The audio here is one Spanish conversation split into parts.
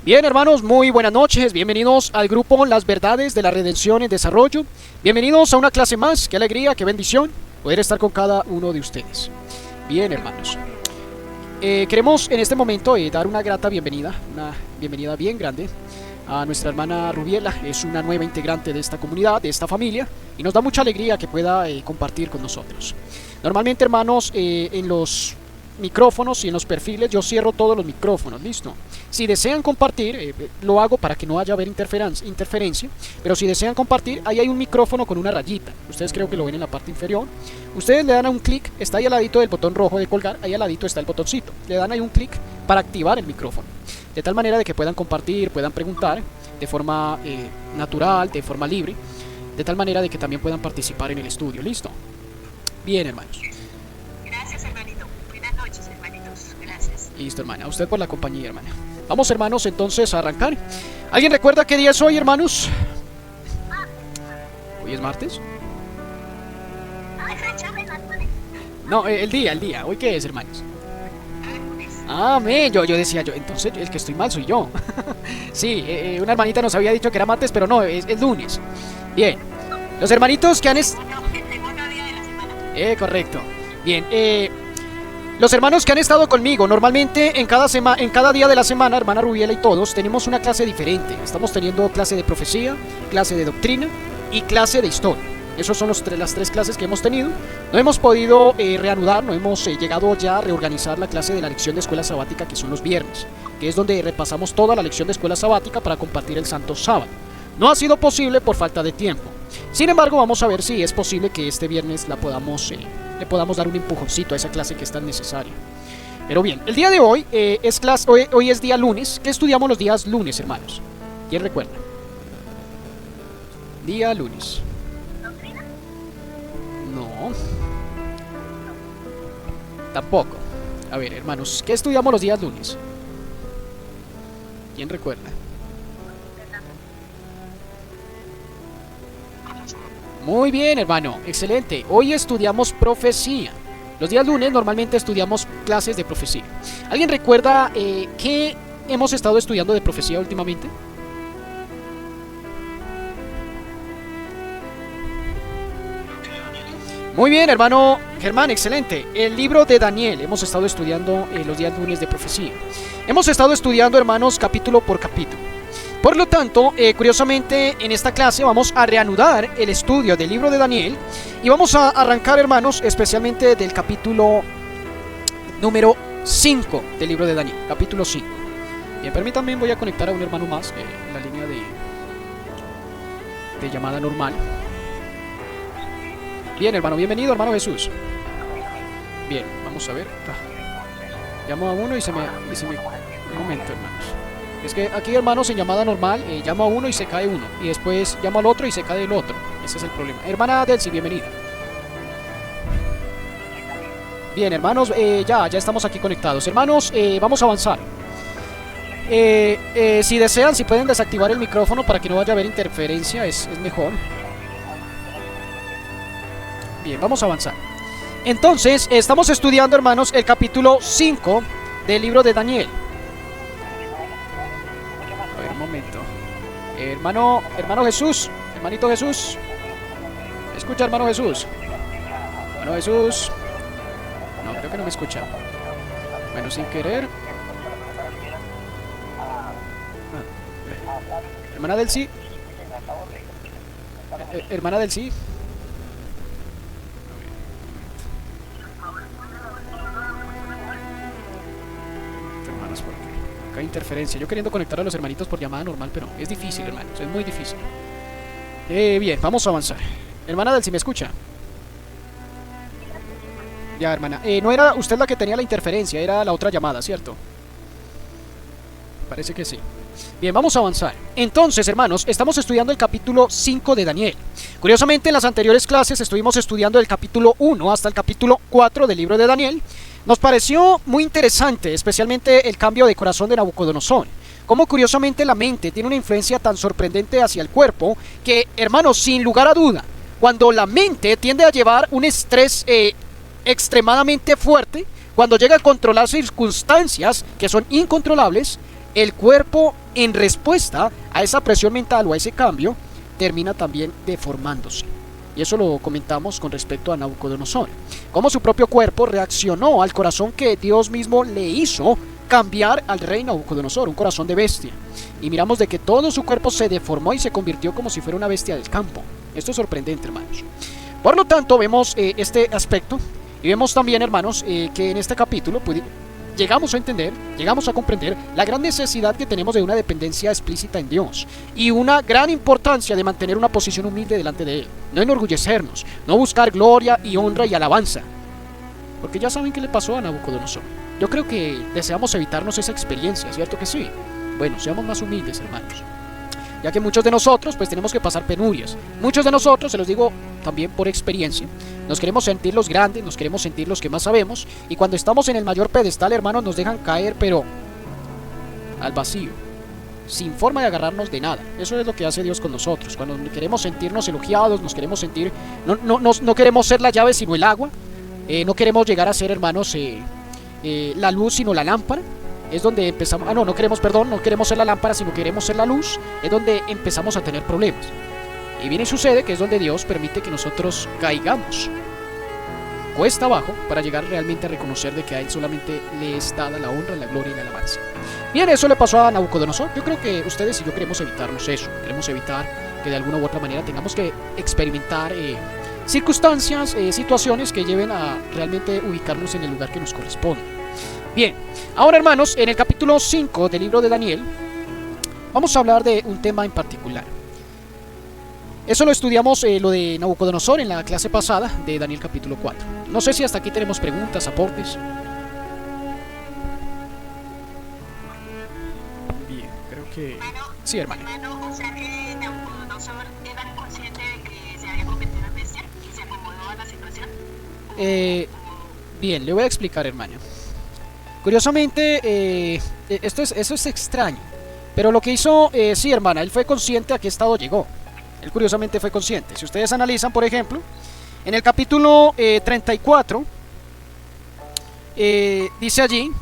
Bien, hermanos, muy buenas noches. Bienvenidos al grupo Las Verdades de la Redención en Desarrollo. Bienvenidos a una clase más. Qué alegría, qué bendición poder estar con cada uno de ustedes. Bien, hermanos. Queremos en este momento dar una grata bienvenida, una bienvenida bien grande a nuestra hermana Rubiela. Es una nueva integrante de esta comunidad, de esta familia, y nos da mucha alegría que pueda compartir con nosotros. Normalmente, hermanos, en los micrófonos y en los perfiles yo cierro todos los micrófonos, listo. Si desean compartir, lo hago para que no haya interferencia, pero si desean compartir, ahí hay un micrófono con una rayita. Ustedes creo que lo ven en la parte inferior. Ustedes le dan a un clic, está ahí al ladito del botón rojo de colgar, ahí al ladito está el botoncito. Le dan ahí un clic para activar el micrófono, de tal manera de que puedan compartir, puedan preguntar de forma natural, de forma libre, de tal manera de que también puedan participar en el estudio, listo. Bien, hermanos. Gracias, hermanito. Buenas noches, hermanitos. Gracias. Listo, hermana. A usted por la compañía, hermana. Vamos, hermanos, entonces a arrancar. ¿Alguien recuerda qué día es hoy, hermanos? ¿Hoy es martes? No, el día. ¿Hoy qué es, hermanos? Amén. Yo decía, entonces el que estoy mal soy yo. Sí, una hermanita nos había dicho que era martes, pero no, es lunes. Bien. Los hermanitos que han correcto. Bien, los hermanos que han estado conmigo, normalmente en cada día de la semana, hermana Rubiela y todos, tenemos una clase diferente. Estamos teniendo clase de profecía, clase de doctrina y clase de historia. Esas son las tres clases que hemos tenido. No hemos podido reanudar, no hemos llegado ya a reorganizar la clase de la lección de escuela sabática, que son los viernes, que es donde repasamos toda la lección de escuela sabática para compartir el Santo Sábado. No ha sido posible por falta de tiempo. Sin embargo, vamos a ver si es posible que este viernes le podamos dar un empujoncito a esa clase que es tan necesaria. Pero bien, el día de hoy hoy es día lunes. ¿Qué estudiamos los días lunes, hermanos? ¿Quién recuerda? Día lunes. No. Tampoco. A ver, hermanos, ¿qué estudiamos los días lunes? ¿Quién recuerda? Muy bien, hermano, excelente. Hoy estudiamos profecía. Los días lunes normalmente estudiamos clases de profecía. ¿Alguien recuerda qué hemos estado estudiando de profecía últimamente? Muy bien, hermano Germán, excelente. El libro de Daniel hemos estado estudiando los días lunes de profecía. Hemos estado estudiando, hermanos, capítulo por capítulo. Por lo tanto, curiosamente, en esta clase vamos a reanudar el estudio del libro de Daniel y vamos a arrancar, hermanos, especialmente del capítulo número 5 del libro de Daniel, capítulo 5. Bien, permítanme, voy a conectar a un hermano más en la línea de llamada normal. Bien, hermano, bienvenido, hermano Jesús. Bien, vamos a ver. Llamo a uno y se me... Un momento, hermanos. Es que aquí, hermanos, en llamada normal llamo a uno y se cae uno, y después llamo al otro y se cae el otro. Ese es el problema. Hermana Delcy, bienvenida. Bien, hermanos, ya estamos aquí conectados. Hermanos, vamos a avanzar. Si desean, si pueden desactivar el micrófono para que no vaya a haber interferencia, es mejor. Bien, vamos a avanzar. Entonces, estamos estudiando, hermanos, el capítulo 5 del libro de Daniel. A ver, un momento. Hermano Jesús, hermanito Jesús. ¿Escucha, hermano Jesús? Hermano Jesús. No, creo que no me escucha. Bueno, sin querer. Hermana del sí. Hermana del sí. Hay interferencia. Yo queriendo conectar a los hermanitos por llamada normal, pero es difícil, hermanos, es muy difícil. Bien, vamos a avanzar. Hermana del si me escucha. Ya, hermana. No era usted la que tenía la interferencia, era la otra llamada, ¿cierto? Parece que sí. Bien, vamos a avanzar. Entonces, hermanos, estamos estudiando el capítulo 5 de Daniel. Curiosamente, en las anteriores clases estuvimos estudiando el capítulo 1 hasta el capítulo 4 del libro de Daniel. Nos pareció muy interesante, especialmente el cambio de corazón de Nabucodonosor. Como curiosamente la mente tiene una influencia tan sorprendente hacia el cuerpo que, hermanos, sin lugar a duda, cuando la mente tiende a llevar un estrés extremadamente fuerte, cuando llega a controlar circunstancias que son incontrolables, el cuerpo en respuesta a esa presión mental o a ese cambio, termina también deformándose. Y eso lo comentamos con respecto a Nabucodonosor. Cómo su propio cuerpo reaccionó al corazón que Dios mismo le hizo cambiar al rey Nabucodonosor, un corazón de bestia. Y miramos de que todo su cuerpo se deformó y se convirtió como si fuera una bestia del campo. Esto es sorprendente, hermanos. Por lo tanto, vemos este aspecto y vemos también, hermanos, que en este capítulo llegamos a entender, llegamos a comprender la gran necesidad que tenemos de una dependencia explícita en Dios y una gran importancia de mantener una posición humilde delante de Él. No enorgullecernos, no buscar gloria y honra y alabanza. Porque ya saben qué le pasó a Nabucodonosor. Yo creo que deseamos evitarnos esa experiencia, ¿cierto que sí? Bueno, seamos más humildes, hermanos. Ya que muchos de nosotros pues tenemos que pasar penurias. Muchos de nosotros, se los digo también por experiencia, nos queremos sentir los grandes, nos queremos sentir los que más sabemos, y cuando estamos en el mayor pedestal, hermanos, nos dejan caer, pero al vacío, sin forma de agarrarnos de nada. Eso es lo que hace Dios con nosotros. Cuando queremos sentirnos elogiados, nos queremos sentir, no queremos ser la llave sino el agua, no queremos llegar a ser, hermanos, la luz sino la lámpara. Es donde empezamos, no queremos ser la lámpara sino queremos ser la luz. Es donde empezamos a tener problemas. Y viene y sucede que es donde Dios permite que nosotros caigamos cuesta abajo para llegar realmente a reconocer de que a Él solamente le es dada la honra, la gloria y la alabanza. Bien, eso le pasó a Nabucodonosor. Yo creo que ustedes y yo queremos evitarnos eso. Queremos evitar que de alguna u otra manera tengamos que experimentar circunstancias, situaciones que lleven a realmente ubicarnos en el lugar que nos corresponde. Bien, ahora, hermanos, en el capítulo 5 del libro de Daniel vamos a hablar de un tema en particular. Eso lo estudiamos, lo de Nabucodonosor, en la clase pasada de Daniel capítulo 4. No sé si hasta aquí tenemos preguntas, aportes. Bien, creo que... Sí, hermano. O sea que Nabucodonosor era consciente de que se había convertido en bestia y se acomodó a la situación. Bien, le voy a explicar, hermano. Curiosamente, eso es extraño. Pero lo que hizo, sí, hermana, él fue consciente a qué estado llegó. Él curiosamente fue consciente. Si ustedes analizan, por ejemplo, en el capítulo 34, dice allí,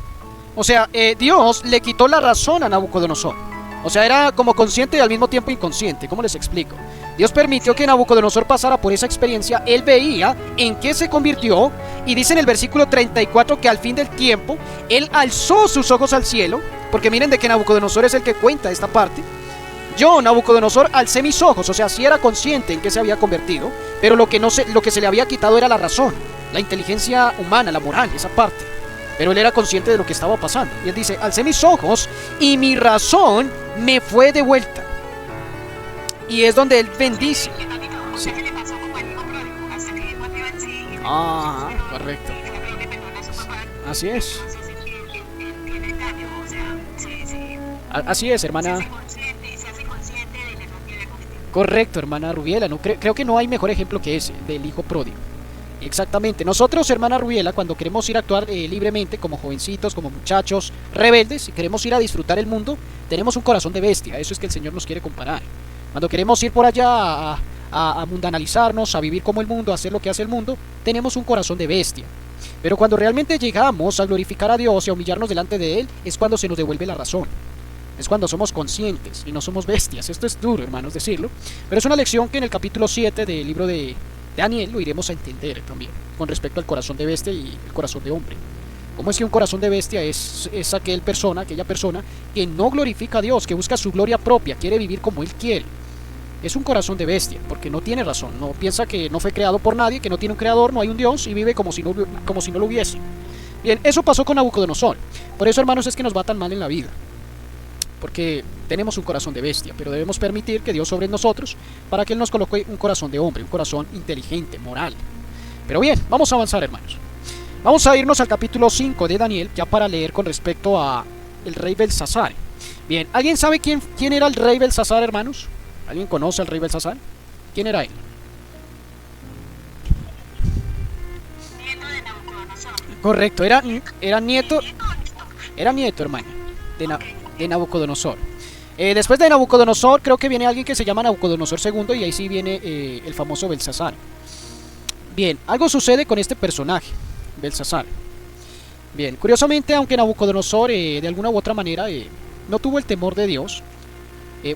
o sea, Dios le quitó la razón a Nabucodonosor. O sea, era como consciente y al mismo tiempo inconsciente. ¿Cómo les explico? Dios permitió que Nabucodonosor pasara por esa experiencia. Él veía en qué se convirtió. Y dice en el versículo 34 que al fin del tiempo, él alzó sus ojos al cielo. Porque miren de que Nabucodonosor es el que cuenta esta parte. Yo, Nabucodonosor, alcé mis ojos. O sea, sí era consciente en qué se había convertido. Pero lo que se le había quitado era la razón, la inteligencia humana, la moral, esa parte. Pero él era consciente de lo que estaba pasando. Y él dice, alcé mis ojos y mi razón me fue de vuelta. Y es donde él bendice. Sí. Ah, correcto. Así es. Así es, hermana. Correcto, hermana Rubiela. No, creo que no hay mejor ejemplo que ese, del hijo pródigo. Exactamente. Nosotros, hermana Rubiela, cuando queremos ir a actuar libremente, como jovencitos, como muchachos rebeldes, y queremos ir a disfrutar el mundo, tenemos un corazón de bestia. Eso es que el Señor nos quiere comparar. Cuando queremos ir por allá a mundanalizarnos, a vivir como el mundo, a hacer lo que hace el mundo, tenemos un corazón de bestia. Pero cuando realmente llegamos a glorificar a Dios y a humillarnos delante de Él, es cuando se nos devuelve la razón. Es cuando somos conscientes y no somos bestias. Esto es duro, hermanos, decirlo. Pero es una lección que en el capítulo 7 del libro de Daniel lo iremos a entender también, con respecto al corazón de bestia y el corazón de hombre. ¿Cómo es que un corazón de bestia es aquella persona que no glorifica a Dios, que busca su gloria propia, quiere vivir como Él quiere? Es un corazón de bestia, porque no tiene razón, no piensa que no fue creado por nadie, que no tiene un creador, no hay un Dios, y vive como si no lo hubiese. Bien, eso pasó con Nabucodonosor. Por eso, hermanos, es que nos va tan mal en la vida, porque tenemos un corazón de bestia, pero debemos permitir que Dios sobre nosotros para que Él nos coloque un corazón de hombre, un corazón inteligente, moral. Pero bien, vamos a avanzar, hermanos. Vamos a irnos al capítulo 5 de Daniel, ya para leer con respecto a el rey Belsasar. Bien, ¿alguien sabe quién era el rey Belsasar, hermanos? ¿Alguien conoce al rey Belsasar? ¿Quién era él? Nieto de Nabucodonosor. Correcto, era nieto, hermano, de Nabucodonosor. Después de Nabucodonosor, creo que viene alguien que se llama Nabucodonosor II, y ahí sí viene el famoso Belsasar. Bien, algo sucede con este personaje, Belsasar. Bien, curiosamente, aunque Nabucodonosor de alguna u otra manera no tuvo el temor de Dios.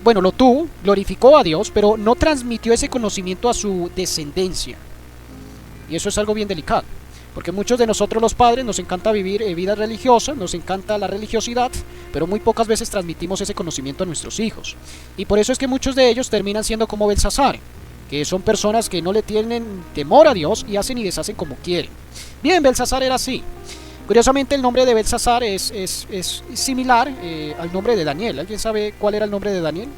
Bueno, lo tuvo, glorificó a Dios, pero no transmitió ese conocimiento a su descendencia. Y eso es algo bien delicado, porque muchos de nosotros los padres nos encanta vivir vidas religiosas, nos encanta la religiosidad, pero muy pocas veces transmitimos ese conocimiento a nuestros hijos. Y por eso es que muchos de ellos terminan siendo como Belsasar, que son personas que no le tienen temor a Dios y hacen y deshacen como quieren. Bien, Belsasar era así. Curiosamente el nombre de Belsasar es similar al nombre de Daniel. ¿Alguien sabe cuál era el nombre de Daniel?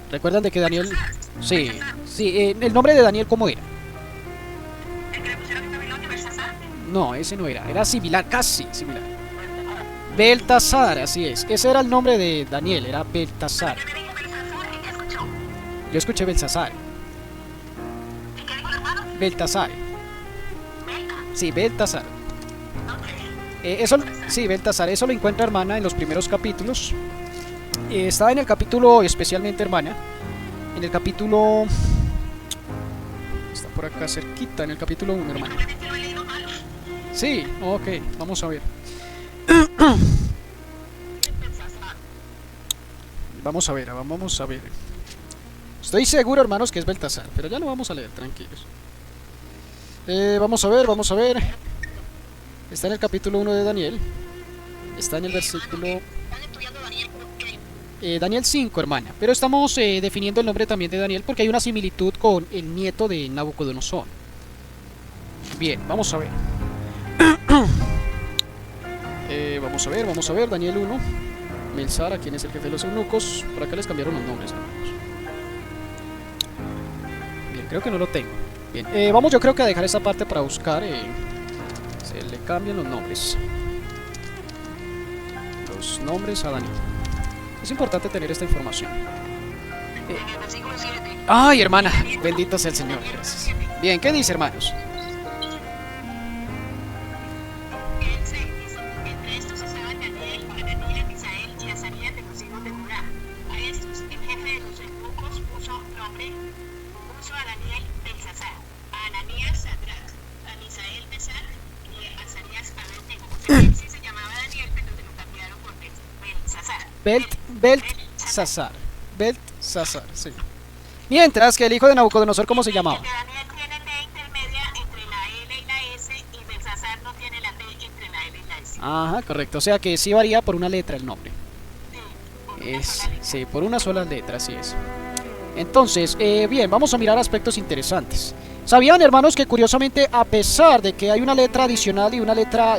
¿Recuerdan de que Daniel... Sí, el nombre de Daniel, ¿cómo era? ¿El que le pusieron en Babilonia, Belsasar? No, ese no era, era similar, casi similar. Beltasar, así es. Ese era el nombre de Daniel, era Beltasar. Yo le dije Belsasar y ¿qué escuchó? Yo escuché Belsasar. ¿Y qué dijo el hermano? Beltasar. Belta. Sí, Beltasar. Ok. Sí, Beltasar, eso lo encuentra, hermana, en los primeros capítulos. Está en el capítulo, especialmente, hermana, en el capítulo... Está por acá cerquita, en el capítulo 1, hermana. Probablemente lo he leído mal. Sí, ok, vamos a ver. Belsasar. Vamos a ver. Estoy seguro, hermanos, que es Beltasar, pero ya lo vamos a leer, tranquilos. Vamos a ver. Está en el capítulo 1 de Daniel. Está en el versículo... Están estudiando Daniel, ok. Daniel 5, hermana. Pero estamos definiendo el nombre también de Daniel porque hay una similitud con el nieto de Nabucodonosor. Bien, vamos a ver. Vamos a ver. Daniel 1. Belsar, ¿quién es el jefe de los eunucos? Por acá les cambiaron los nombres, hermanos. Bien, creo que no lo tengo. Bien, vamos yo creo que a dejar esa parte para buscar. Se le cambian los nombres. Los nombres a Daniel. Es importante tener esta información. En el versículo 7. Ay, hermana, bendito sea el Señor. Gracias. Bien, ¿qué dice, hermanos? Entre estos estaban Daniel, Hananía, Misael y Azarías de los hijos de Judá. A estos, el jefe de los eunucos puso a Daniel Belsasar, a Ananías Sadrach, a Misael Mesach y a Azarías Abednego. Él sí se llamaba Daniel, pero se lo cambiaron por Belsasar. Beltasar, sí. Mientras que el hijo de Nabucodonosor, ¿cómo se llamaba? Porque Daniel tiene T intermedia entre la L y la S y Belsasar no tiene la T entre la L y la S. Ajá, correcto. O sea que sí varía por una letra el nombre. Sí, por una sola letra, así es. Entonces, bien, vamos a mirar aspectos interesantes. ¿Sabían, hermanos, que curiosamente, a pesar de que hay una letra adicional y una letra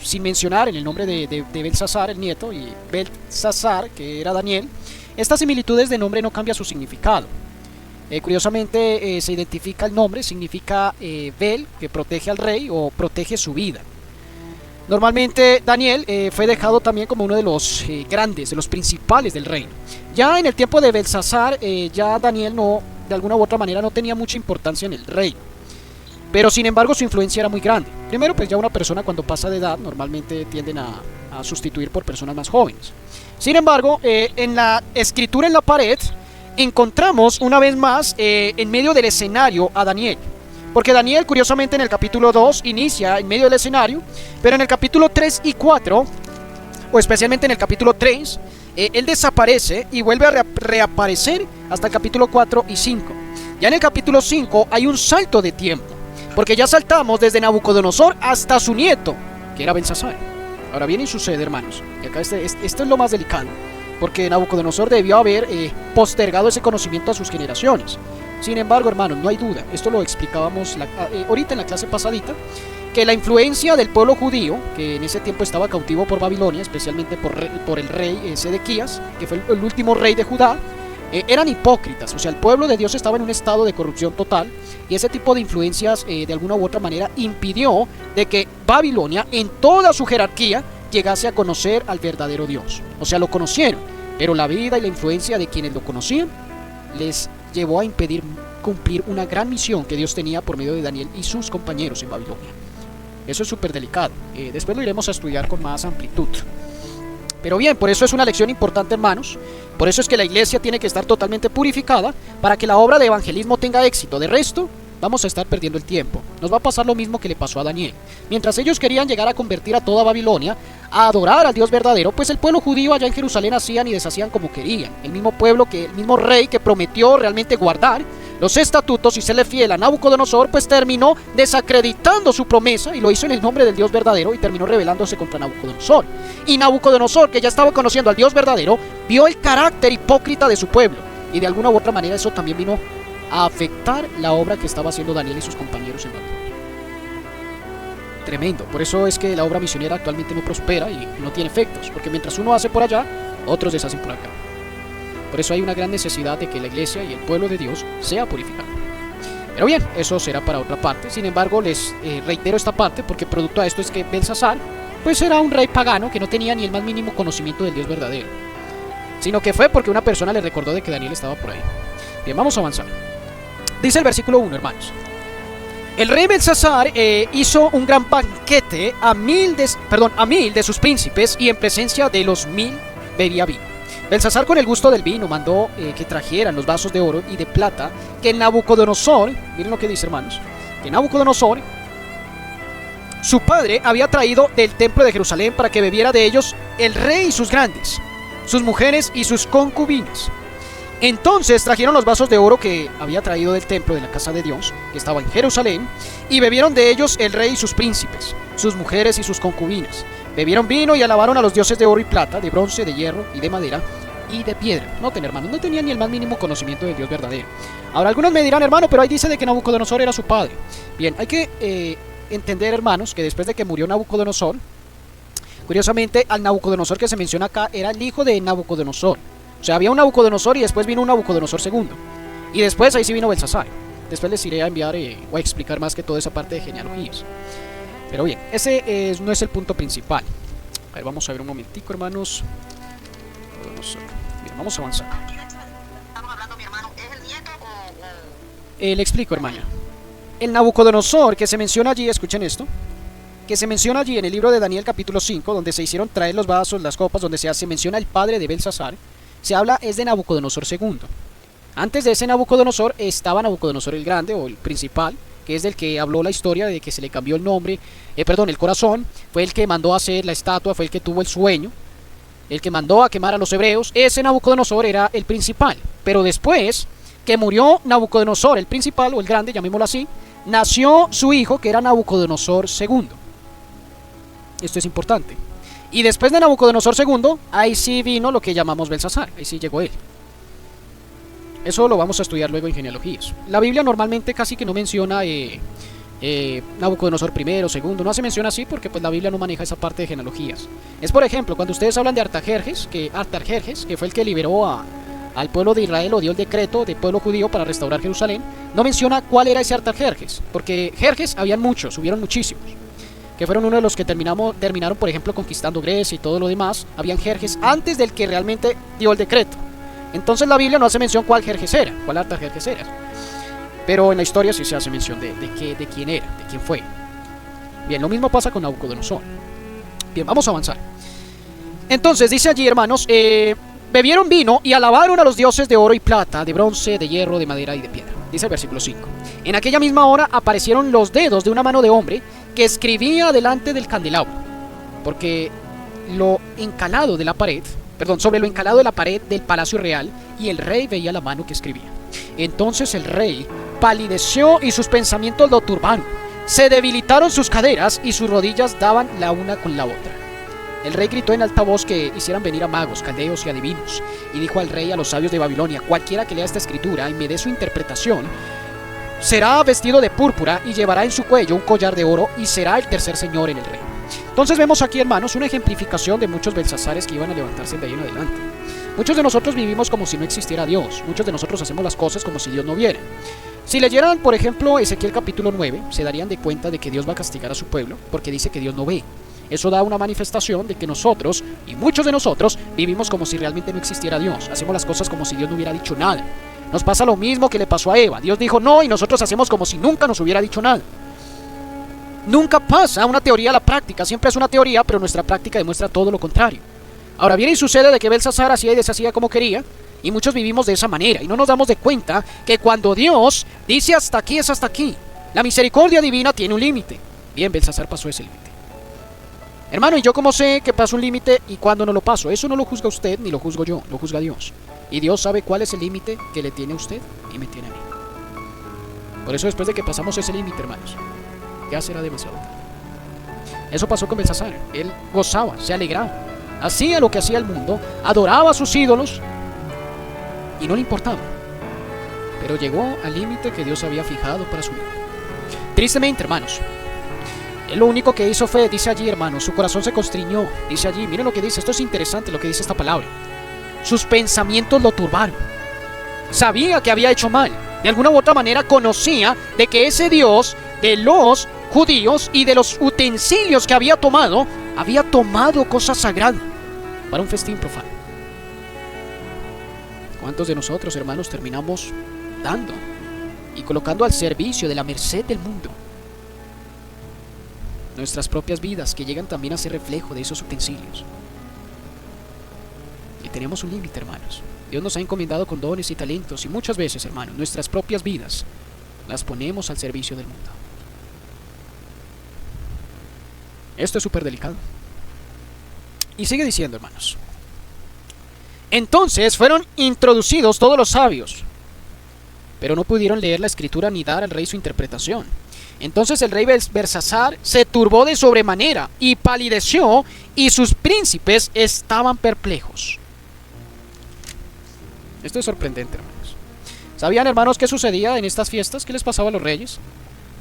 sin mencionar en el nombre de Belsasar, el nieto, y Beltasar, que era Daniel, estas similitudes de nombre no cambia su significado? Curiosamente, se identifica el nombre, significa Bel, que protege al rey o protege su vida. Normalmente Daniel fue dejado también como uno de los grandes, de los principales del reino. Ya en el tiempo de Belsasar, ya Daniel no, de alguna u otra manera, no tenía mucha importancia en el reino. Pero sin embargo su influencia era muy grande. Primero, pues ya una persona cuando pasa de edad normalmente tienden a sustituir por personas más jóvenes. Sin embargo, en la escritura en la pared encontramos una vez más en medio del escenario a Daniel. Porque Daniel, curiosamente, en el capítulo 2 inicia en medio del escenario, pero en el capítulo 3 y 4, o especialmente en el capítulo 3, él desaparece y vuelve a reaparecer hasta el capítulo 4 y 5. Ya en el capítulo 5 hay un salto de tiempo, porque ya saltamos desde Nabucodonosor hasta su nieto, que era Belsasar. Ahora viene y sucede, hermanos, y acá esto es lo más delicado, porque Nabucodonosor debió haber postergado ese conocimiento a sus generaciones. Sin embargo, hermanos, no hay duda, esto lo explicábamos ahorita en la clase pasadita, que la influencia del pueblo judío, que en ese tiempo estaba cautivo por Babilonia, especialmente por el rey Sedequías, que fue el último rey de Judá, eran hipócritas. O sea, el pueblo de Dios estaba en un estado de corrupción total, y ese tipo de influencias de alguna u otra manera impidió de que Babilonia en toda su jerarquía llegase a conocer al verdadero Dios. O sea, lo conocieron, pero la vida y la influencia de quienes lo conocían les llevó a impedir cumplir una gran misión que Dios tenía por medio de Daniel y sus compañeros en Babilonia. Eso es súper delicado. Después lo iremos a estudiar con más amplitud. Pero bien, por eso es una lección importante, hermanos. Por eso es que la iglesia tiene que estar totalmente purificada para que la obra de evangelismo tenga éxito. De resto, vamos a estar perdiendo el tiempo. Nos va a pasar lo mismo que le pasó a Daniel. Mientras ellos querían llegar a convertir a toda Babilonia, a adorar al Dios verdadero, pues el pueblo judío allá en Jerusalén hacían y deshacían como querían. El mismo pueblo, el mismo rey que prometió realmente guardar los estatutos y serle fiel a Nabucodonosor, pues terminó desacreditando su promesa y lo hizo en el nombre del Dios verdadero y terminó rebelándose contra Nabucodonosor. Y Nabucodonosor, que ya estaba conociendo al Dios verdadero, vio el carácter hipócrita de su pueblo y de alguna u otra manera eso también vino a afectar la obra que estaba haciendo Daniel y sus compañeros en Babilonia. Tremendo, por eso es que la obra misionera actualmente no prospera y no tiene efectos, porque mientras uno hace por allá, otros deshacen por acá. Por eso hay una gran necesidad de que la iglesia y el pueblo de Dios sea purificado. Pero bien, eso será para otra parte. Sin embargo, les reitero esta parte porque producto a esto es que Belsasar pues era un rey pagano que no tenía ni el más mínimo conocimiento del Dios verdadero, sino que fue porque una persona le recordó de que Daniel estaba por ahí. Bien, vamos a avanzar. Dice el versículo 1, hermanos. El rey Belsasar hizo un gran banquete a mil de sus príncipes y en presencia de los 1000 bebía vino. Belsasar, con el gusto del vino, mandó que trajeran los vasos de oro y de plata que Nabucodonosor, miren lo que dice, hermanos, que Nabucodonosor, su padre, había traído del templo de Jerusalén para que bebiera de ellos el rey y sus grandes, sus mujeres y sus concubinas. Entonces trajeron los vasos de oro que había traído del templo de la casa de Dios, que estaba en Jerusalén, y bebieron de ellos el rey y sus príncipes, sus mujeres y sus concubinas. Bebieron vino y alabaron a los dioses de oro y plata, de bronce, de hierro y de madera y de piedra. Noten, hermanos, no tenían ni el más mínimo conocimiento del Dios verdadero. Ahora algunos me dirán, hermano, pero ahí dice de que Nabucodonosor era su padre. Bien, hay que entender, hermanos, que después de que murió Nabucodonosor, curiosamente al Nabucodonosor que se menciona acá era el hijo de Nabucodonosor. O sea, había un Nabucodonosor y después vino un Nabucodonosor segundo. Y después ahí sí vino Belsasar. Después les iré a enviar o a explicar más que toda esa parte de genealogías. Pero bien, ese no es el punto principal. A ver, vamos a ver un momentico, hermanos. Bien, vamos a avanzar. Estamos hablando, mi hermano, ¿es el nieto o...? Le explico, hermana. El Nabucodonosor que se menciona allí, escuchen esto, que se menciona allí en el libro de Daniel capítulo 5, donde se hicieron traer los vasos, las copas, donde se menciona el padre de Belsasar, se habla es de Nabucodonosor II. Antes de ese Nabucodonosor estaba Nabucodonosor el Grande o el principal, que es del que habló la historia de que se le cambió el nombre, el corazón, fue el que mandó a hacer la estatua, fue el que tuvo el sueño, el que mandó a quemar a los hebreos. Ese Nabucodonosor era el principal, pero después que murió Nabucodonosor el principal o el grande, llamémoslo así, nació su hijo que era Nabucodonosor II. Esto es importante. Y después de Nabucodonosor II, ahí sí vino lo que llamamos Belsasar, ahí sí llegó él. Eso lo vamos a estudiar luego en genealogías. La Biblia normalmente casi que no menciona Nabucodonosor I, II, no se menciona así porque pues la Biblia no maneja esa parte de genealogías. Es por ejemplo, cuando ustedes hablan de Artajerjes, que fue el que liberó al pueblo de Israel o dio el decreto del pueblo judío para restaurar Jerusalén, no menciona cuál era ese Artajerjes, porque Jerjes habían muchos, hubieron muchísimos, que fueron uno de los que terminaron, por ejemplo, conquistando Grecia y todo lo demás. Habían Jerjes antes del que realmente dio el decreto. Entonces la Biblia no hace mención cuál Jerjes era, cuál Artajerjes era. Pero en la historia sí se hace mención de quién era, de quién fue. Bien, lo mismo pasa con Nabucodonosor. Bien, vamos a avanzar. Entonces dice allí, hermanos, bebieron vino y alabaron a los dioses de oro y plata, de bronce, de hierro, de madera y de piedra. Dice el versículo 5. En aquella misma hora aparecieron los dedos de una mano de hombre que escribía delante del candelabro, porque sobre lo encalado de la pared del palacio real, y el rey veía la mano que escribía. Entonces el rey palideció y sus pensamientos lo turbaron. Se debilitaron sus caderas y sus rodillas daban la una con la otra. El rey gritó en alta voz que hicieran venir a magos, caldeos y adivinos, y dijo al rey a los sabios de Babilonia: cualquiera que lea esta escritura y me dé su interpretación, será vestido de púrpura y llevará en su cuello un collar de oro y será el tercer señor en el reino. Entonces vemos aquí, hermanos, una ejemplificación de muchos Belsasares que iban a levantarse de ahí en adelante. Muchos de nosotros vivimos como si no existiera Dios. Muchos de nosotros hacemos las cosas como si Dios no viera. Si leyeran, por ejemplo, Ezequiel capítulo 9, se darían de cuenta de que Dios va a castigar a su pueblo porque dice que Dios no ve. Eso da una manifestación de que nosotros, y muchos de nosotros, vivimos como si realmente no existiera Dios. Hacemos las cosas como si Dios no hubiera dicho nada. Nos pasa lo mismo que le pasó a Eva. Dios dijo no y nosotros hacemos como si nunca nos hubiera dicho nada. Nunca pasa una teoría a la práctica. Siempre es una teoría, pero nuestra práctica demuestra todo lo contrario. Ahora viene y sucede de que Belsasar hacía y deshacía como quería, y muchos vivimos de esa manera, y no nos damos de cuenta que cuando Dios dice hasta aquí es hasta aquí, la misericordia divina tiene un límite. Bien, Belsasar pasó ese límite. Hermano, ¿y yo cómo sé que paso un límite y cuándo no lo paso? Eso no lo juzga usted ni lo juzgo yo, lo juzga Dios. Y Dios sabe cuál es el límite que le tiene a usted y me tiene a mí. Por eso después de que pasamos ese límite, hermanos, ya será demasiado tarde. Eso pasó con Belsasar. Él gozaba, se alegraba, hacía lo que hacía el mundo, adoraba a sus ídolos y no le importaba. Pero llegó al límite que Dios había fijado para su vida. Tristemente, hermanos, él lo único que hizo fue, dice allí, hermanos, su corazón se constriñó. Dice allí, miren lo que dice, esto es interesante lo que dice esta palabra. Sus pensamientos lo turbaron. Sabía que había hecho mal. De alguna u otra manera conocía de que ese Dios de los judíos y de los utensilios que había tomado cosas sagradas para un festín profano. ¿Cuántos de nosotros, hermanos, terminamos dando y colocando al servicio de la merced del mundo nuestras propias vidas, que llegan también a ser reflejo de esos utensilios? Y tenemos un límite, hermanos. Dios nos ha encomendado con dones y talentos, y muchas veces, hermanos, nuestras propias vidas las ponemos al servicio del mundo. Esto es súper delicado. Y sigue diciendo, hermanos. Entonces fueron introducidos todos los sabios, pero no pudieron leer la escritura ni dar al rey su interpretación. Entonces el rey Belsasar se turbó de sobremanera y palideció, y sus príncipes estaban perplejos. Esto es sorprendente, hermanos. ¿Sabían, hermanos, qué sucedía en estas fiestas? ¿Qué les pasaba a los reyes?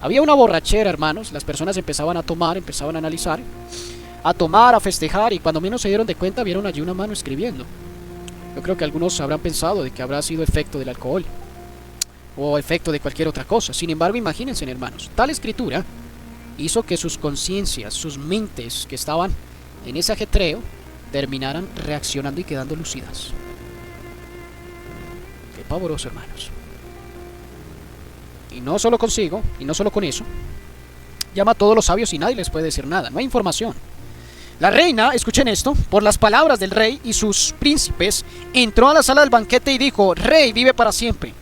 Había una borrachera, hermanos. Las personas empezaban a tomar, empezaban a analizar, a tomar, a festejar, y cuando menos se dieron de cuenta, vieron allí una mano escribiendo. Yo creo que algunos habrán pensado de que habrá sido efecto del alcohol o efecto de cualquier otra cosa. Sin embargo, imagínense, hermanos, tal escritura hizo que sus conciencias, sus mentes que estaban en ese ajetreo, terminaran reaccionando y quedando lúcidas. Qué pavoroso, hermanos. Y no solo consigo, y no solo con eso, llama a todos los sabios y nadie les puede decir nada, no hay información. La reina, escuchen esto, por las palabras del rey y sus príncipes, entró a la sala del banquete y dijo: Rey, vive para siempre.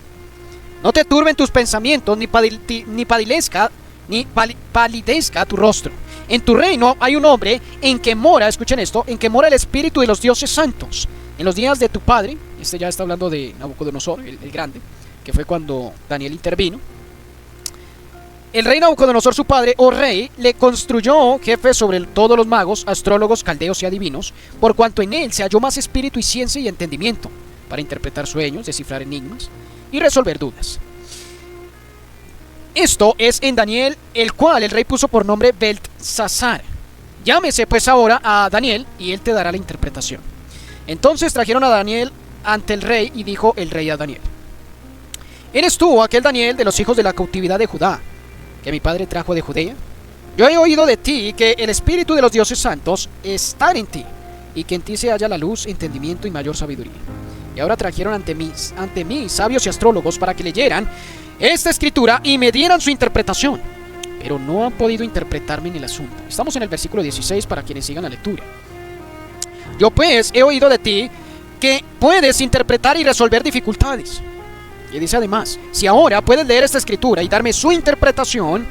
No te turben tus pensamientos, ni palidezca tu rostro. En tu reino hay un hombre en que mora, escuchen esto, en que mora el espíritu de los dioses santos. En los días de tu padre, este ya está hablando de Nabucodonosor, el grande, que fue cuando Daniel intervino. El rey Nabucodonosor, su padre, o rey, le construyó jefe sobre todos los magos, astrólogos, caldeos y adivinos, por cuanto en él se halló más espíritu y ciencia y entendimiento, para interpretar sueños, descifrar enigmas y resolver dudas. Esto es en Daniel, el cual el rey puso por nombre Belsasar. Llámese pues ahora a Daniel, y él te dará la interpretación. Entonces trajeron a Daniel ante el rey, y dijo el rey a Daniel: ¿Eres tú aquel Daniel de los hijos de la cautividad de Judá, que mi padre trajo de Judea? Yo he oído de ti que el espíritu de los dioses santos está en ti, y que en ti se halla la luz, entendimiento y mayor sabiduría. Y ahora trajeron ante mí sabios y astrólogos para que leyeran esta escritura y me dieran su interpretación, pero no han podido interpretarme en el asunto. Estamos en el versículo 16 para quienes sigan la lectura. Yo pues he oído de ti que puedes interpretar y resolver dificultades. Y dice además: si ahora puedes leer esta escritura y darme su interpretación,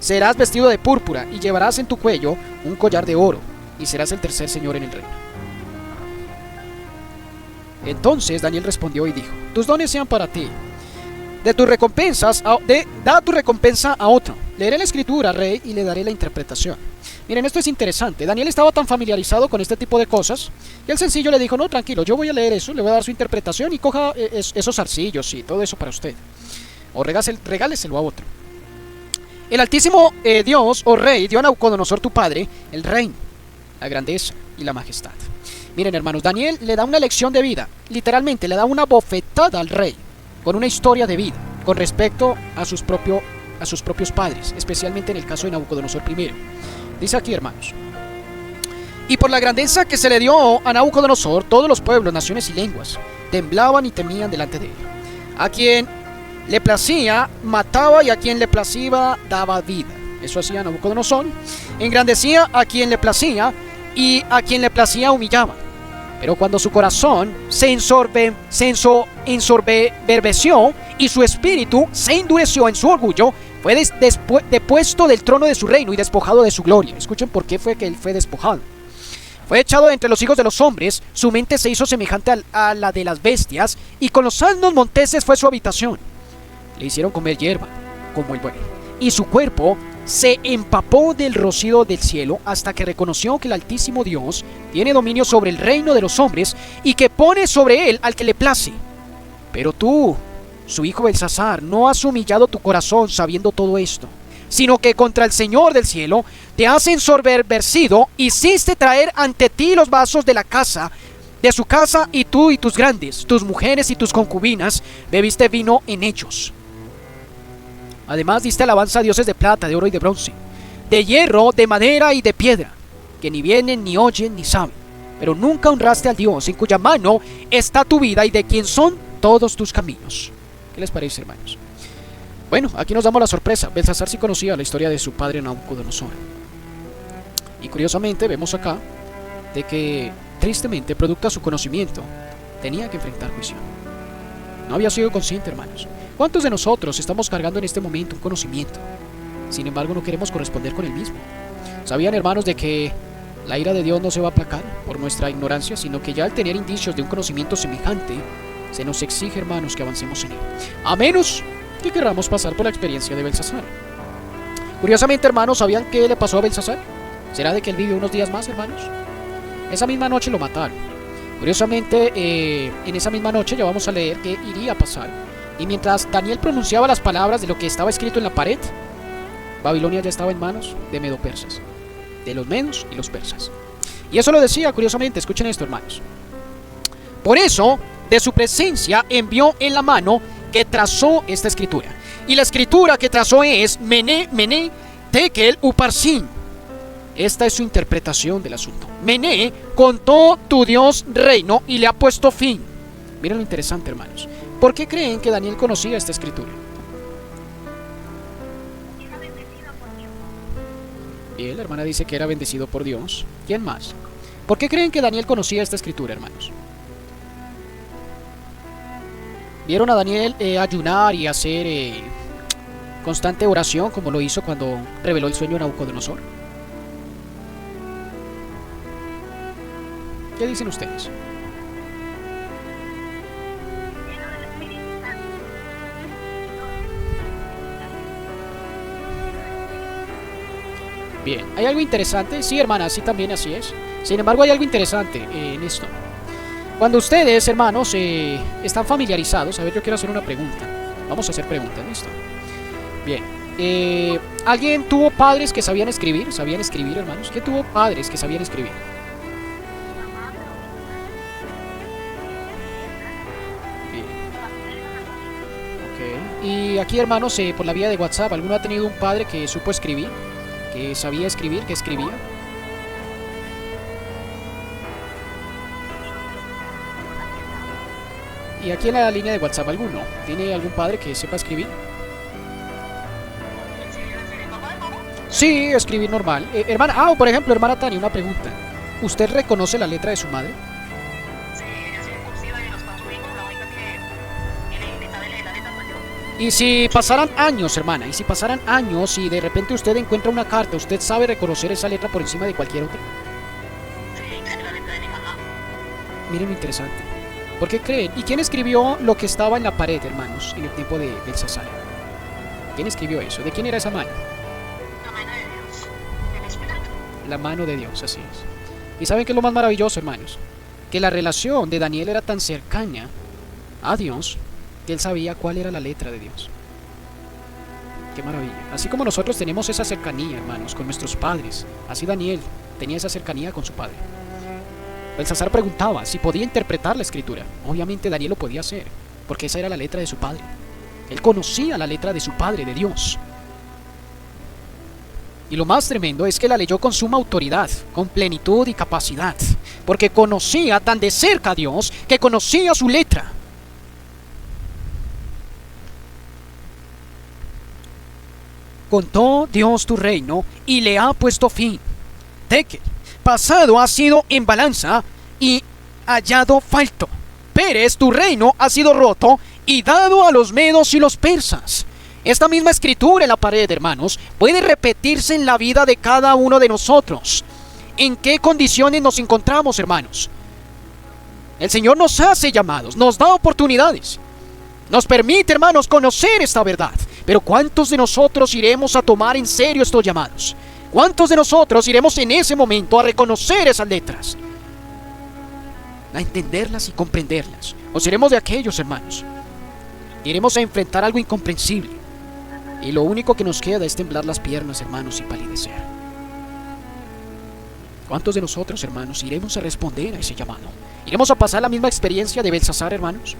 serás vestido de púrpura y llevarás en tu cuello un collar de oro, y serás el tercer señor en el reino. Entonces Daniel respondió y dijo: tus dones sean para ti, da tu recompensa a otro. Leeré la escritura, rey, y le daré la interpretación. Miren, esto es interesante. Daniel estaba tan familiarizado con este tipo de cosas que el sencillo le dijo: no, tranquilo, yo voy a leer eso, le voy a dar su interpretación, y coja esos arcillos y todo eso para usted, o regáleselo a otro. El altísimo Dios, o rey, dio a Nabucodonosor tu padre el reino, la grandeza y la majestad. Miren, hermanos, Daniel le da una lección de vida, literalmente le da una bofetada al rey, con una historia de vida, con respecto a sus propios padres, especialmente en el caso de Nabucodonosor I. Dice aquí, hermanos: y por la grandeza que se le dio a Nabucodonosor, todos los pueblos, naciones y lenguas temblaban y temían delante de él. A quien le placía mataba, y a quien le placía daba vida. Eso hacía Nabucodonosor. Engrandecía a quien le placía, y a quien le placía humillaba. Pero cuando su corazón se ensoberbeció y su espíritu se endureció en su orgullo, fue depuesto del trono de su reino y despojado de su gloria. Escuchen por qué fue que él fue despojado. Fue echado de entre los hijos de los hombres, su mente se hizo semejante a la de las bestias, y con los asnos monteses fue su habitación. Le hicieron comer hierba, como el buey, y su cuerpo se empapó del rocío del cielo, hasta que reconoció que el Altísimo Dios tiene dominio sobre el reino de los hombres, y que pone sobre él al que le place. Pero tú, su hijo Belsasar, no has humillado tu corazón sabiendo todo esto, sino que contra el Señor del cielo te has ensoberbecido, hiciste traer ante ti los vasos de su casa, y tú y tus grandes, tus mujeres y tus concubinas, bebiste vino en ellos. Además diste alabanza a dioses de plata, de oro y de bronce, de hierro, de madera y de piedra, que ni vienen, ni oyen, ni saben. Pero nunca honraste al Dios en cuya mano está tu vida y de quien son todos tus caminos. ¿Qué les parece, hermanos? Bueno, aquí nos damos la sorpresa. Belsasar sí conocía la historia de su padre Nabucodonosor. Y curiosamente vemos acá de que, tristemente, producto de su conocimiento, tenía que enfrentar juicio. No había sido consciente, hermanos. ¿Cuántos de nosotros estamos cargando en este momento un conocimiento? Sin embargo, no queremos corresponder con el mismo. ¿Sabían, hermanos, de que la ira de Dios no se va a aplacar por nuestra ignorancia, sino que ya al tener indicios de un conocimiento semejante, se nos exige, hermanos, que avancemos en él? A menos que querramos pasar por la experiencia de Belsasar. Curiosamente, hermanos, ¿sabían qué le pasó a Belsasar? ¿Será de que él vivió unos días más, hermanos? Esa misma noche lo mataron. Curiosamente, en esa misma noche ya vamos a leer qué iría a pasar. Y mientras Daniel pronunciaba las palabras de lo que estaba escrito en la pared, Babilonia ya estaba en manos de medo-persas, de los medos y los persas. Y eso lo decía, curiosamente, escuchen esto, hermanos. Por eso, de su presencia envió en la mano que trazó esta escritura. Y la escritura que trazó es Mené, Mené, Tekel, Uparsin. Esta es su interpretación del asunto. Mené contó tu Dios reino y le ha puesto fin. Miren lo interesante, hermanos. ¿Por qué creen que Daniel conocía esta escritura? Bien, la hermana dice que era bendecido por Dios. ¿Quién más? ¿Por qué creen que Daniel conocía esta escritura, hermanos? ¿Vieron a Daniel ayunar y hacer constante oración como lo hizo cuando reveló el sueño a Nabucodonosor? ¿Qué dicen ustedes? Bien, ¿hay algo interesante? Sí, hermana, sí, también así es. Sin embargo, hay algo interesante en esto. Cuando ustedes, hermanos, están familiarizados, a ver, yo quiero hacer una pregunta. Vamos a hacer preguntas, ¿listo? Bien. ¿Alguien tuvo padres que sabían escribir? ¿Sabían escribir, hermanos? ¿Quién tuvo padres que sabían escribir? Bien. Ok. Y aquí, hermanos, por la vía de WhatsApp, ¿alguno ha tenido un padre que supo escribir? ¿Que sabía escribir? ¿Que escribía? Y aquí en la línea de WhatsApp, ¿alguno? ¿Tiene algún padre que sepa escribir? Sí, escribir normal. Hermana, por ejemplo, hermana Tania, una pregunta. ¿Usted reconoce la letra de su madre? Sí, ella sí es cursiva de los cuatro hijos, la única que sabe leer la letra soy yo. Y si pasaran años, hermana, y si pasaran años y de repente usted encuentra una carta, ¿usted sabe reconocer esa letra por encima de cualquier otra? Sí, es la letra de mi mamá. Miren lo interesante. ¿Por qué creen? ¿Y quién escribió lo que estaba en la pared, hermanos, en el tiempo de Belsasar? ¿Quién escribió eso? ¿De quién era esa mano? La mano de Dios, del Espíritu. La mano de Dios, así es. ¿Y saben qué es lo más maravilloso, hermanos? Que la relación de Daniel era tan cercana a Dios que él sabía cuál era la letra de Dios. Qué maravilla. Así como nosotros tenemos esa cercanía, hermanos, con nuestros padres, así Daniel tenía esa cercanía con su padre. Belsasar preguntaba si podía interpretar la escritura. Obviamente Daniel lo podía hacer, porque esa era la letra de su padre. Él conocía la letra de su padre, de Dios. Y lo más tremendo es que la leyó con suma autoridad, con plenitud y capacidad, porque conocía tan de cerca a Dios que conocía su letra. Contó Dios tu reino y le ha puesto fin. Tekel, pasado ha sido en balanza y hallado falto. Pérez, tu reino ha sido roto y dado a los medos y los persas. Esta misma escritura en la pared, hermanos, puede repetirse en la vida de cada uno de nosotros. ¿En qué condiciones nos encontramos, hermanos? El Señor nos hace llamados, nos da oportunidades, nos permite, hermanos, conocer esta verdad. Pero ¿cuántos de nosotros iremos a tomar en serio estos llamados? ¿Cuántos de nosotros iremos en ese momento a reconocer esas letras, a entenderlas y comprenderlas? ¿O seremos de aquellos, hermanos, iremos a enfrentar algo incomprensible y lo único que nos queda es temblar las piernas, hermanos, y palidecer? ¿Cuántos de nosotros, hermanos, iremos a responder a ese llamado? ¿Iremos a pasar la misma experiencia de Belsasar, hermanos?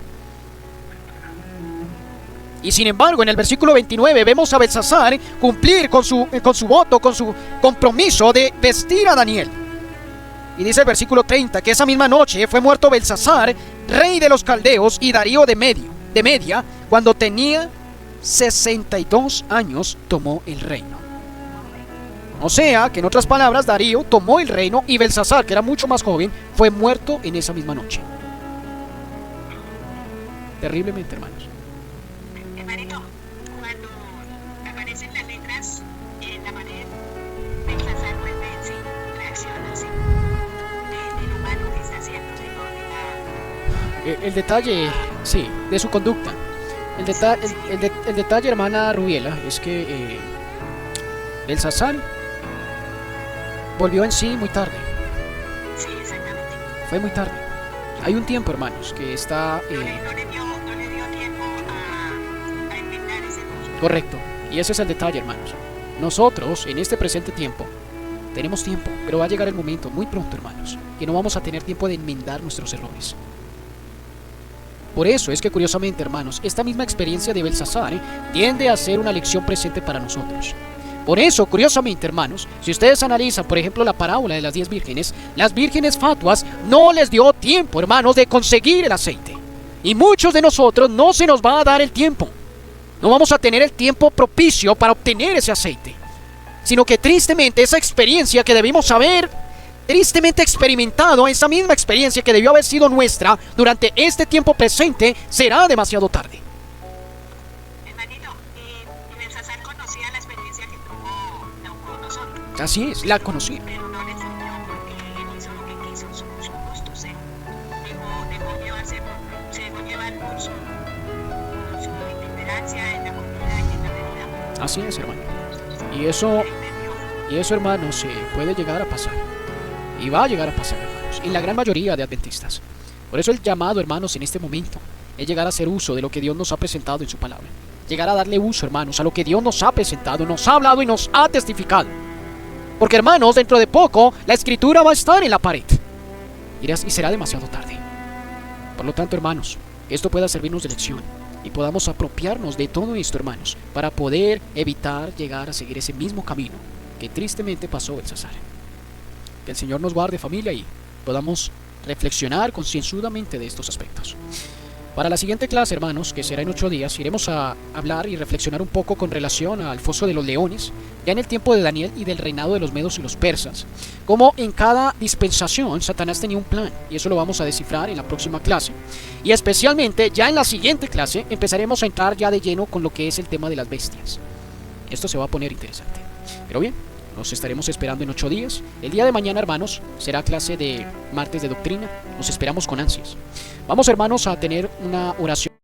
Y sin embargo, en el versículo 29 vemos a Belsasar cumplir con su voto, con su compromiso de vestir a Daniel. Y dice el versículo 30 que esa misma noche fue muerto Belsasar, rey de los caldeos, y Darío de Media, cuando tenía 62 años, tomó el reino. O sea, que en otras palabras, Darío tomó el reino y Belsasar, que era mucho más joven, fue muerto en esa misma noche. Terriblemente, hermanos. Hermanito, cuando aparecen las letras en la pared, Belsasar vuelve en sí, reacciona así, de lo malo que está haciendo, El detalle, sí, de su conducta. El detalle, hermana Rubiela, es que Belsasar volvió en sí muy tarde. Sí, exactamente. Fue muy tarde. Hay un tiempo, hermanos, que está... No le dio tiempo a inventar ese curso. Correcto. Y ese es el detalle, hermanos. Nosotros, en este presente tiempo, tenemos tiempo, pero va a llegar el momento, muy pronto, hermanos, que no vamos a tener tiempo de enmendar nuestros errores. Por eso es que, curiosamente, hermanos, esta misma experiencia de Belsasar tiende a ser una lección presente para nosotros. Por eso, curiosamente, hermanos, si ustedes analizan, por ejemplo, la parábola de las 10 vírgenes, las vírgenes fatuas no les dio tiempo, hermanos, de conseguir el aceite. Y muchos de nosotros no se nos va a dar el tiempo. No vamos a tener el tiempo propicio para obtener ese aceite. Sino que tristemente esa experiencia que debimos haber tristemente experimentado, esa misma experiencia que debió haber sido nuestra durante este tiempo presente, será demasiado tarde. Hermanito, y Belsasar conocía la experiencia que tuvo Nabucodonosor. Así es, la conocí. Pero no le sirvió porque él hizo lo que quiso, su gusto, se dejó llevar por su intolerancia en la comida y en la bebida. Así es, hermano. Y eso, hermanos, puede llegar a pasar. Y va a llegar a pasar, hermanos, en la gran mayoría de adventistas. Por eso el llamado, hermanos, en este momento es llegar a hacer uso de lo que Dios nos ha presentado en su palabra. Llegar a darle uso, hermanos, a lo que Dios nos ha presentado, nos ha hablado y nos ha testificado. Porque, hermanos, dentro de poco la escritura va a estar en la pared y será demasiado tarde. Por lo tanto, hermanos, que esto pueda servirnos de lección y podamos apropiarnos de todo esto, hermanos, para poder evitar llegar a seguir ese mismo camino que tristemente pasó Belsasar. Que el Señor nos guarde, familia, y podamos reflexionar concienzudamente de estos aspectos. Para la siguiente clase, hermanos, que será en 8 días, iremos a hablar y reflexionar un poco con relación al foso de los leones, ya en el tiempo de Daniel y del reinado de los medos y los persas. Como en cada dispensación Satanás tenía un plan, y eso lo vamos a descifrar en la próxima clase. Y especialmente, ya en la siguiente clase, empezaremos a entrar ya de lleno con lo que es el tema de las bestias. Esto se va a poner interesante. Pero bien, nos estaremos esperando en 8 días. El día de mañana, hermanos, será clase de martes de doctrina. Nos esperamos con ansias. Vamos, hermanos, a tener una oración.